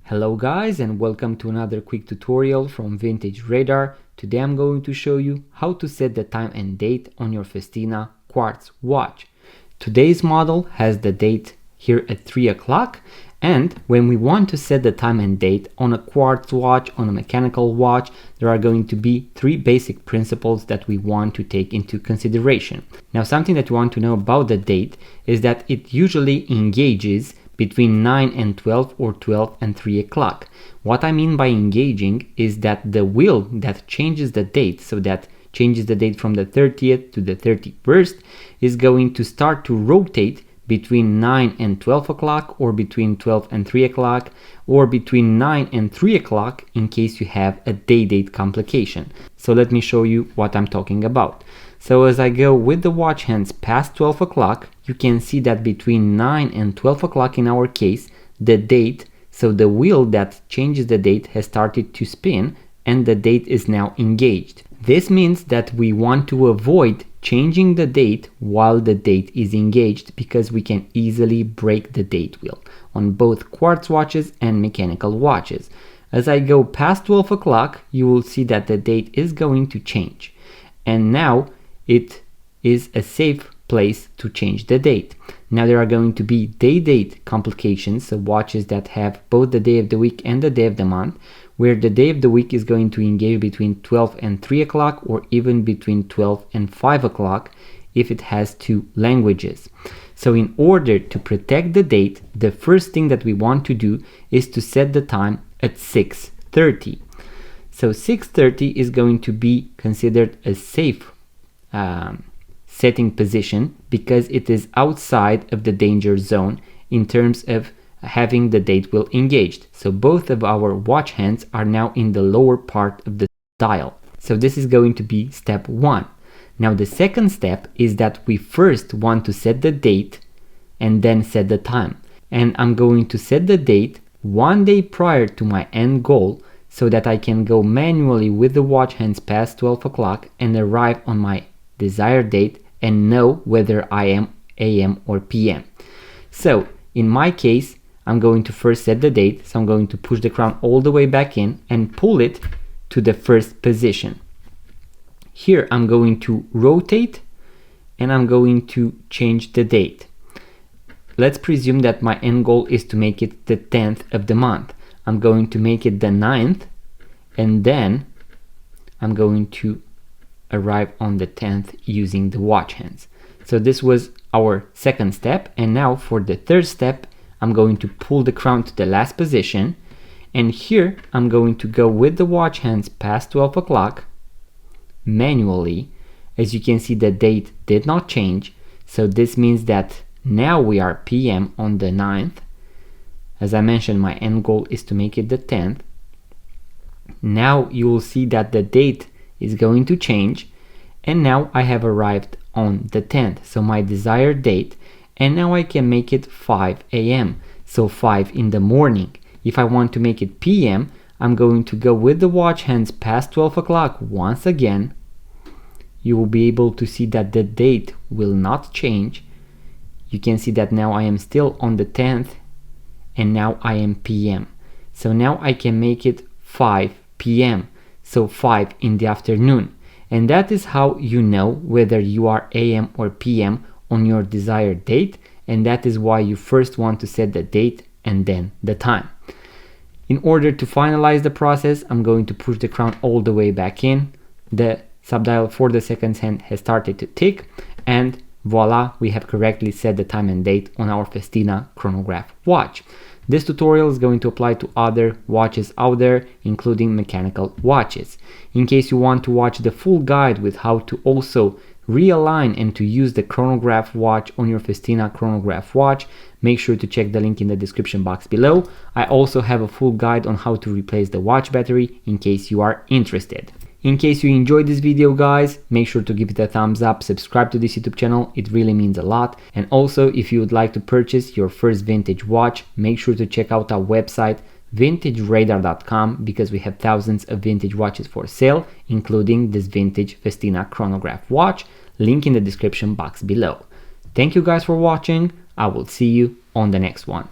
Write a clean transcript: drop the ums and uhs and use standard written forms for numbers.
Hello guys, and welcome to another quick tutorial from Vintage Radar. Today I'm going to show you how to set the time and date on your Festina Quartz watch. Today's model has the date here at 3 o'clock, and when we want to set the time and date on a quartz watch, on a mechanical watch, there are going to be three basic principles that we want to take into consideration. Now, something that you want to know about the date is that it usually engages between 9 and 12 or 12 and 3 o'clock. What I mean by engaging is that the wheel that changes the date, so that changes the date from the 30th to the 31st, is going to start to rotate between 9 and 12 o'clock, or between 12 and 3 o'clock, or between 9 and 3 o'clock in case you have a day-date complication. So let me show you what I'm talking about. So as I go with the watch hands past 12 o'clock, you can see that between 9 and 12 o'clock in our case, the date, so the wheel that changes the date has started to spin and the date is now engaged. This means that we want to avoid changing the date while the date is engaged, because we can easily break the date wheel on both quartz watches and mechanical watches. As I go past 12 o'clock, you will see that the date is going to change. And now it is a safe place to change the date. Now there are going to be day-date complications, so watches that have both the day of the week and the day of the month, where the day of the week is going to engage between 12 and 3 o'clock, or even between 12 and 5 o'clock if it has two languages. So in order to protect the date, the first thing that we want to do is to set the time at 6:30. So 6:30 is going to be considered a safe setting position, because it is outside of the danger zone in terms of having the date wheel engaged. So both of our watch hands are now in the lower part of the dial. So this is going to be step one. Now the second step is that we first want to set the date and then set the time. And I'm going to set the date 1 day prior to my end goal, so that I can go manually with the watch hands past 12 o'clock and arrive on my desired date and know whether I am AM or PM. So in my case, I'm going to first set the date. So I'm going to push the crown all the way back in and pull it to the first position. Here I'm going to rotate and I'm going to change the date. Let's presume that my end goal is to make it the 10th of the month. I'm going to make it the 9th, and then I'm going to arrive on the 10th using the watch hands. So this was our second step, and now for the third step, I'm going to pull the crown to the last position, and here I'm going to go with the watch hands past 12 o'clock manually. As you can see, the date did not change, so this means that now we are PM on the 9th. As I mentioned, my end goal is to make it the 10th. Now you will see that the date is going to change, and now I have arrived on the 10th, so my desired date, and now I can make it 5 a.m., so 5 in the morning. If I want to make it PM, I'm going to go with the watch hands past 12 o'clock once again. You will be able to see that the date will not change. You can see that now I am still on the 10th, and now I am PM. So now I can make it 5 PM, so 5 in the afternoon. And that is how you know whether you are AM or PM on your desired date, and that is why you first want to set the date and then the time. In order to finalize the process, I'm going to push the crown all the way back in. The subdial for the seconds hand has started to tick, and voila, we have correctly set the time and date on our Festina Chronograph watch. This tutorial is going to apply to other watches out there, including mechanical watches. In case you want to watch the full guide with how to also realign and to use the Chronograph watch on your Festina Chronograph watch, make sure to check the link in the description box below. I also have a full guide on how to replace the watch battery in case you are interested. In case you enjoyed this video, guys, make sure to give it a thumbs up, subscribe to this YouTube channel, it really means a lot. And also, if you would like to purchase your first vintage watch, make sure to check out our website vintageradar.com, because we have thousands of vintage watches for sale, including this vintage Festina Chronograph watch, link in the description box below. Thank you guys for watching, I will see you on the next one.